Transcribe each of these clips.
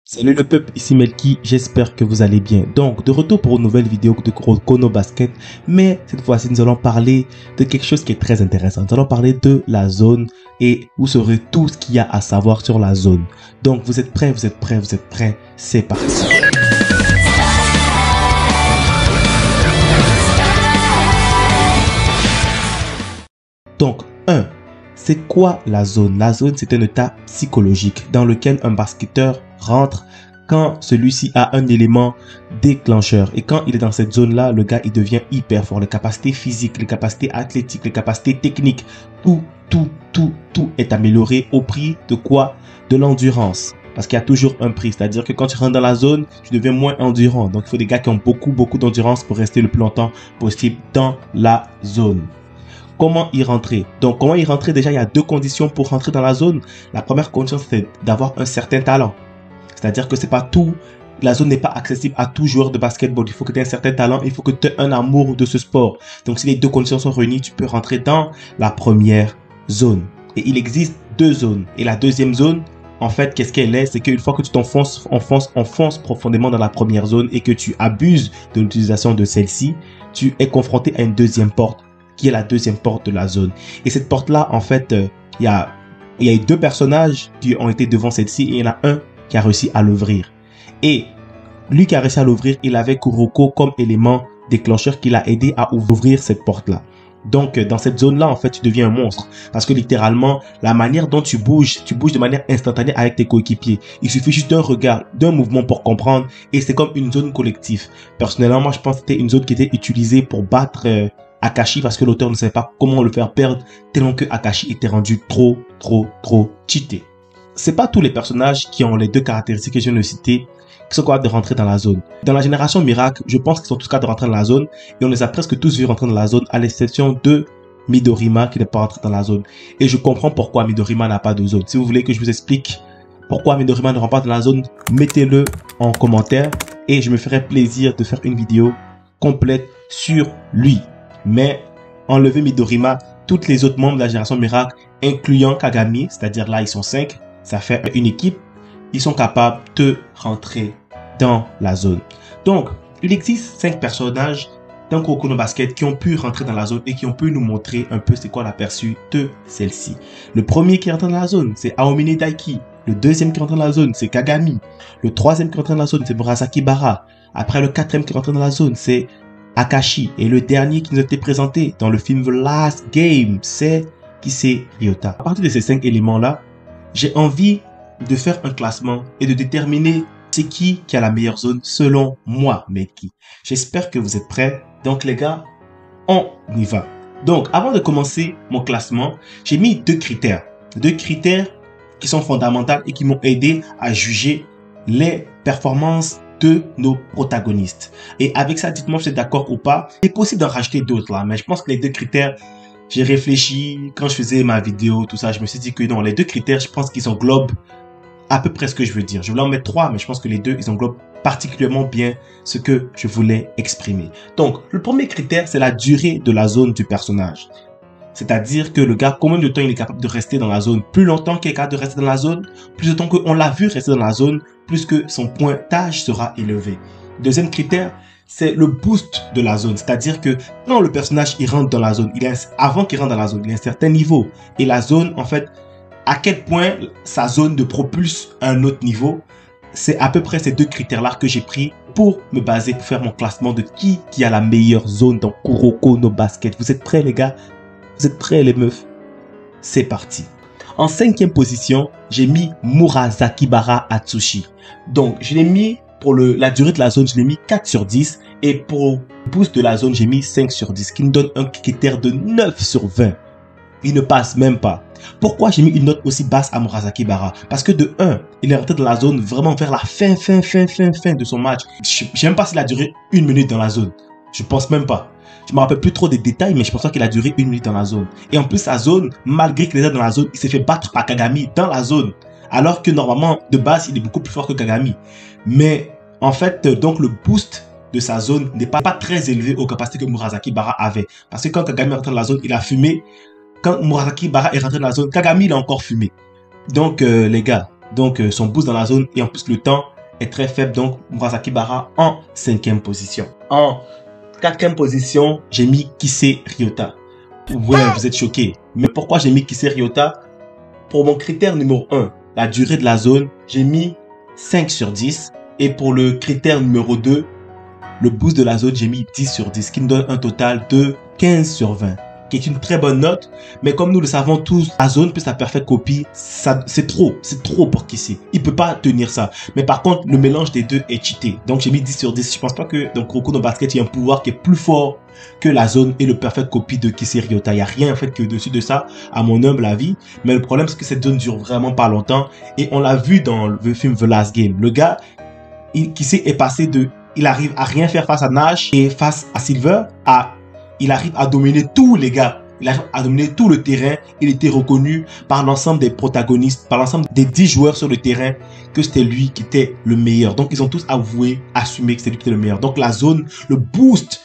Salut le peuple, ici Melky, j'espère que vous allez bien. Donc, de retour pour une nouvelle vidéo de Chrono Basket, mais cette fois-ci, nous allons parler de quelque chose qui est très intéressant. Nous allons parler de la zone et vous saurez tout ce qu'il y a à savoir sur la zone. Donc, vous êtes prêts, c'est parti. Donc, 1. C'est quoi la zone? La zone, c'est un état psychologique dans lequel un basketteur rentre quand celui-ci a un élément déclencheur. Et quand il est dans cette zone-là, le gars, il devient hyper fort. Les capacités physiques, les capacités athlétiques, les capacités techniques, tout est amélioré au prix de quoi? De l'endurance. Parce qu'il y a toujours un prix. C'est-à-dire que quand tu rentres dans la zone, tu deviens moins endurant. Donc, il faut des gars qui ont beaucoup d'endurance pour rester le plus longtemps possible dans la zone. Comment y rentrer? Donc, comment y rentrer? Déjà, il y a deux conditions pour rentrer dans la zone. La première condition, c'est d'avoir un certain talent. C'est-à-dire que c'est pas tout. La zone n'est pas accessible à tout joueur de basketball. Il faut que tu aies un certain talent. Il faut que tu aies un amour de ce sport. Donc, si les deux conditions sont réunies, tu peux rentrer dans la première zone. Et il existe deux zones. Et la deuxième zone, en fait, qu'est-ce qu'elle est? C'est qu'une fois que tu t'enfonces profondément dans la première zone et que tu abuses de l'utilisation de celle-ci, tu es confronté à une deuxième porte, qui est la deuxième porte de la zone. Et cette porte-là, en fait, il y a eu deux personnages qui ont été devant celle-ci et il y en a un qui a réussi à l'ouvrir. Et lui qui a réussi à l'ouvrir, il avait Kuroko comme élément déclencheur qui l'a aidé à ouvrir cette porte-là. Donc, dans cette zone-là, en fait, tu deviens un monstre. Parce que littéralement, la manière dont tu bouges de manière instantanée avec tes coéquipiers. Il suffit juste d'un regard, d'un mouvement pour comprendre. Et c'est comme une zone collective. Personnellement, moi, je pense que c'était une zone qui était utilisée pour battre Akashi, parce que l'auteur ne savait pas comment le faire perdre, tellement que Akashi était rendu trop cheaté. C'est pas tous les personnages qui ont les deux caractéristiques que je viens de citer qui sont capables de rentrer dans la zone. Dans la génération Miracle, je pense qu'ils sont tous capables de rentrer dans la zone et on les a presque tous vus rentrer dans la zone à l'exception de Midorima qui n'est pas rentré dans la zone. Et je comprends pourquoi Midorima n'a pas de zone. Si vous voulez que je vous explique pourquoi Midorima ne rentre pas dans la zone, mettez-le en commentaire et je me ferai plaisir de faire une vidéo complète sur lui. Mais enlever Midorima, toutes les autres membres de la génération Miracle, incluant Kagami, c'est-à-dire là ils sont 5, ça fait une équipe, ils sont capables de rentrer dans la zone. Donc, il existe 5 personnages dans Chrono Basket qui ont pu rentrer dans la zone et qui ont pu nous montrer un peu c'est quoi l'aperçu de celle-ci. Le premier qui rentre dans la zone, c'est Aomine Daiki. Le deuxième qui rentre dans la zone, c'est Kagami. Le troisième qui rentre dans la zone, c'est Murasaki Bara. Après, le quatrième qui rentre dans la zone, c'est Akashi. Et le dernier qui nous a été présenté dans le film The Last Game, c'est Kisei Ryota. À partir de ces 5 éléments-là, j'ai envie de faire un classement et de déterminer c'est qui a la meilleure zone selon moi, Melky. J'espère que vous êtes prêts. Donc les gars, on y va. Donc avant de commencer mon classement, j'ai mis deux critères. Deux critères qui sont fondamentaux et qui m'ont aidé à juger les performances de nos protagonistes. Et avec ça, dites-moi si vous êtes d'accord ou pas. Il est possible d'en rajouter d'autres là, mais je pense que les deux critères, j'ai réfléchi quand je faisais ma vidéo, tout ça, je me suis dit que non, les deux critères, je pense qu'ils englobent à peu près ce que je veux dire. Je voulais en mettre 3, mais je pense que les deux, ils englobent particulièrement bien ce que je voulais exprimer. Donc, le premier critère, c'est la durée de la zone du personnage. C'est-à-dire que le gars, combien de temps il est capable de rester dans la zone? Plus longtemps qu'il est capable de rester dans la zone, plus de temps qu'on l'a vu rester dans la zone, plus que son pointage sera élevé. Deuxième critère, c'est le boost de la zone. C'est-à-dire que quand le personnage il rentre dans la zone, avant qu'il rentre dans la zone, il y a un certain niveau. Et la zone, en fait, à quel point sa zone le propulse à un autre niveau, c'est à peu près ces deux critères-là que j'ai pris pour me baser, pour faire mon classement de qui a la meilleure zone dans Chrono Basket. Vous êtes prêts les gars? Vous êtes prêts les meufs? C'est parti. En 5e position, j'ai mis Murasaki Bara Atsushi. Donc, je l'ai mis pour la durée de la zone, je l'ai mis 4 sur 10. Et pour le boost de la zone, j'ai mis 5 sur 10, qui me donne un critère de 9 sur 20. Il ne passe même pas. Pourquoi j'ai mis une note aussi basse à Murasaki Bara? Parce que de 1, il est rentré dans la zone vraiment vers la fin de son match. Je ne sais même pas s'il a duré 1 minute dans la zone. Je pense même pas. Je me rappelle plus trop des détails, mais je pense pas qu'il a duré 1 minute dans la zone. Et en plus, sa zone, malgré qu'il était dans la zone, il s'est fait battre par Kagami dans la zone. Alors que normalement, de base, il est beaucoup plus fort que Kagami. Mais en fait, donc le boost de sa zone n'est pas très élevé aux capacités que Murasaki Bara avait. Parce que quand Kagami est rentré dans la zone, il a fumé. Quand Murasaki Bara est rentré dans la zone, Kagami il a encore fumé. Donc les gars, son boost dans la zone et en plus le temps est très faible, donc Murasaki Bara en 5e position. En 4e position, j'ai mis Kisei Ryota. Ouais, vous êtes choqués. Mais pourquoi j'ai mis Kisei Ryota? Pour mon critère numéro 1, la durée de la zone, j'ai mis 5 sur 10. Et pour le critère numéro 2, le boost de la zone, j'ai mis 10 sur 10, qui me donne un total de 15 sur 20. Qui est une très bonne note, mais comme nous le savons tous, la zone plus la perfect copy, c'est trop pour Kisei. Il peut pas tenir ça. Mais par contre, le mélange des deux est cheaté. Donc j'ai mis 10 sur 10. Je pense pas que dans Kuroko no Basket, il y a un pouvoir qui est plus fort que la zone et le perfect copy de Kisei Ryota. Il y a rien en fait que dessus de ça, à mon humble avis. Mais le problème, c'est que cette zone dure vraiment pas longtemps. Et on l'a vu dans le film The Last Game. Le gars, Kisei est passé de, il arrive à rien faire face à Nash et face à Silver, il arrive à dominer tous les gars. Il arrive à dominer tout le terrain. Il était reconnu par l'ensemble des protagonistes, par l'ensemble des 10 joueurs sur le terrain, que c'était lui qui était le meilleur. Donc, ils ont tous avoué, assumé que c'était lui qui était le meilleur. Donc, la zone, le boost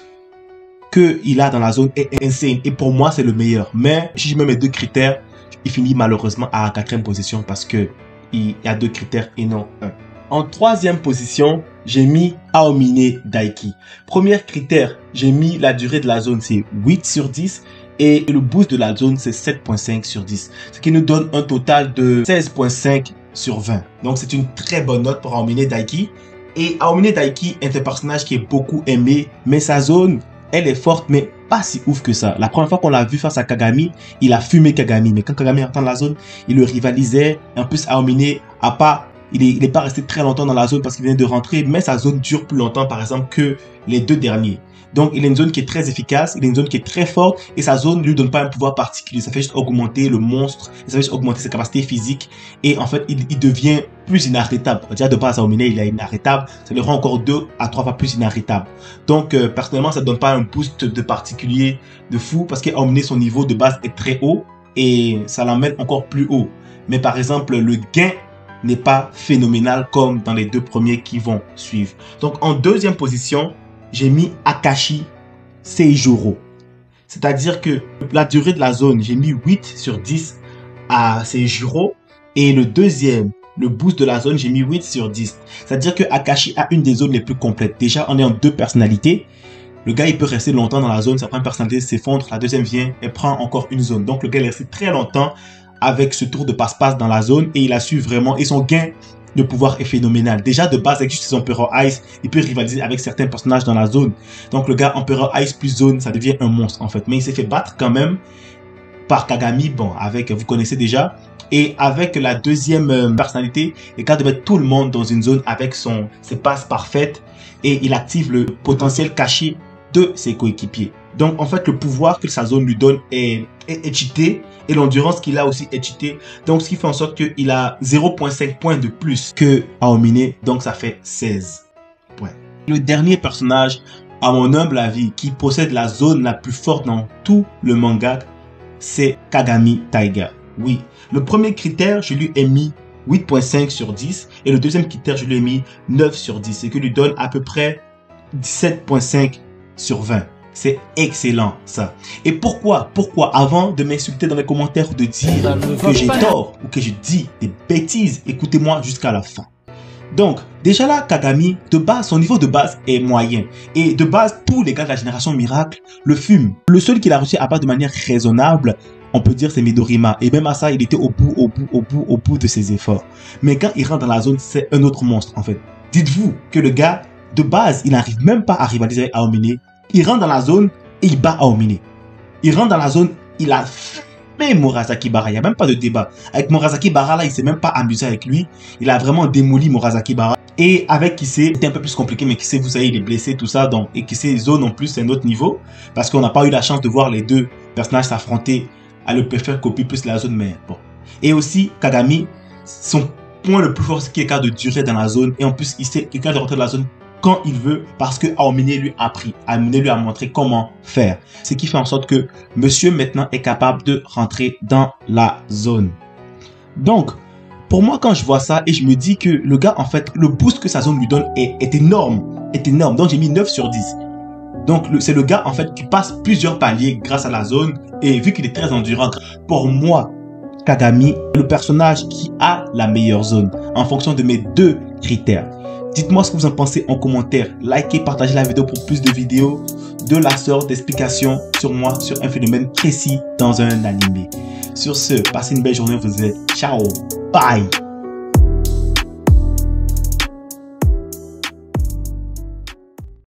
qu'il a dans la zone est insane. Et pour moi, c'est le meilleur. Mais, si je mets mes deux critères, il finit malheureusement à la 4e position parce que il y a 2 critères et non 1. En 3e position, j'ai mis Aomine Daiki. Premier critère, j'ai mis la durée de la zone, c'est 8 sur 10. Et le boost de la zone, c'est 7.5 sur 10. Ce qui nous donne un total de 16.5 sur 20. Donc, c'est une très bonne note pour Aomine Daiki. Et Aomine Daiki est un personnage qui est beaucoup aimé. Mais sa zone, elle est forte, mais pas si ouf que ça. La première fois qu'on l'a vu face à Kagami, il a fumé Kagami. Mais quand Kagami rentre dans la zone, il le rivalisait. En plus, Aomine a pas... Il n'est pas resté très longtemps dans la zone parce qu'il vient de rentrer, mais sa zone dure plus longtemps, par exemple, que les 2 derniers. Donc, il a une zone qui est très efficace, il a une zone qui est très forte, et sa zone ne lui donne pas un pouvoir particulier. Ça fait juste augmenter le monstre, ça fait juste augmenter ses capacités physiques, et en fait, il devient plus inarrêtable. Déjà, de base, Aomine, il est inarrêtable, ça le rend encore 2 à 3 fois plus inarrêtable. Donc, personnellement, ça ne donne pas un boost de particulier de fou, parce qu'Aomine, son niveau de base est très haut, et ça l'emmène encore plus haut. Mais par exemple, le gain n'est pas phénoménal comme dans les 2 premiers qui vont suivre. Donc, en 2e position, j'ai mis Akashi Seijuro. C'est-à-dire que la durée de la zone, j'ai mis 8 sur 10 à Seijuro. Et le deuxième, le boost de la zone, j'ai mis 8 sur 10. C'est-à-dire que Akashi a une des zones les plus complètes. Déjà, on est en 2 personnalités. Le gars, il peut rester longtemps dans la zone. Sa première personnalité s'effondre. La deuxième vient et prend encore une zone. Donc, le gars, il est resté très longtemps avec ce tour de passe-passe dans la zone. Et il a su vraiment... Et son gain de pouvoir est phénoménal. Déjà, de base, avec juste ses Emperor Ice, il peut rivaliser avec certains personnages dans la zone. Donc, le gars, Emperor Ice plus zone, ça devient un monstre, en fait. Mais il s'est fait battre quand même par Kagami. Bon, avec... Vous connaissez déjà. Et avec la deuxième personnalité, il est capable de mettre tout le monde dans une zone avec ses passes parfaites. Et il active le potentiel caché de ses coéquipiers. Donc, en fait, le pouvoir que sa zone lui donne est cheaté. Et l'endurance qu'il a aussi est cheaté. Donc, ce qui fait en sorte qu'il a 0.5 points de plus que Aomine. Donc, ça fait 16 points. Le dernier personnage, à mon humble avis, qui possède la zone la plus forte dans tout le manga, c'est Kagami Taiga. Oui. Le premier critère, je lui ai mis 8.5 sur 10. Et le deuxième critère, je lui ai mis 9 sur 10. Ce qui lui donne à peu près 17.5 sur 20. C'est excellent, ça. Et pourquoi, avant de m'insulter dans les commentaires ou de dire que j'ai tort ou que je dis des bêtises, écoutez-moi jusqu'à la fin. Donc, déjà là, Kagami, de base, son niveau de base est moyen. Et de base, tous les gars de la génération miracle le fument. Le seul qu'il a réussi à battre de manière raisonnable, on peut dire, c'est Midorima. Et même à ça, il était au bout de ses efforts. Mais quand il rentre dans la zone, c'est un autre monstre, en fait. Dites-vous que le gars, de base, il n'arrive même pas à rivaliser avec Aomine. Il rentre dans la zone et il bat Aomine. Il rentre dans la zone, il a fait Murasaki Bara. Il n'y a même pas de débat. Avec Murasaki Bara, là, il s'est même pas amusé avec lui. Il a vraiment démoli Murasaki Bara. Et avec Kisei, c'était un peu plus compliqué, mais Kisei, vous savez, il est blessé, tout ça. Donc, et Kisei zone en plus, c'est un autre niveau. Parce qu'on n'a pas eu la chance de voir les 2 personnages s'affronter à le préfère copie plus la zone, mais bon. Et aussi, Kagami, son point le plus fort, c'est qu'il est capable de durer dans la zone. Et en plus, il est capable de rentrer dans la zone quand il veut, parce que Aomine lui a appris. Aomine lui a montré comment faire. Ce qui fait en sorte que monsieur maintenant est capable de rentrer dans la zone. Donc, pour moi, quand je vois ça et je me dis que le gars, en fait, le boost que sa zone lui donne est énorme. Est énorme. Donc, j'ai mis 9 sur 10. Donc, c'est le gars, en fait, qui passe plusieurs paliers grâce à la zone. Et vu qu'il est très endurant, pour moi, Kagami est le personnage qui a la meilleure zone en fonction de mes 2 critères. Dites-moi ce que vous en pensez en commentaire. Likez, partagez la vidéo pour plus de vidéos de la sorte, d'explications sur moi, sur un phénomène précis dans un animé. Sur ce, passez une belle journée, vous êtes ciao, bye.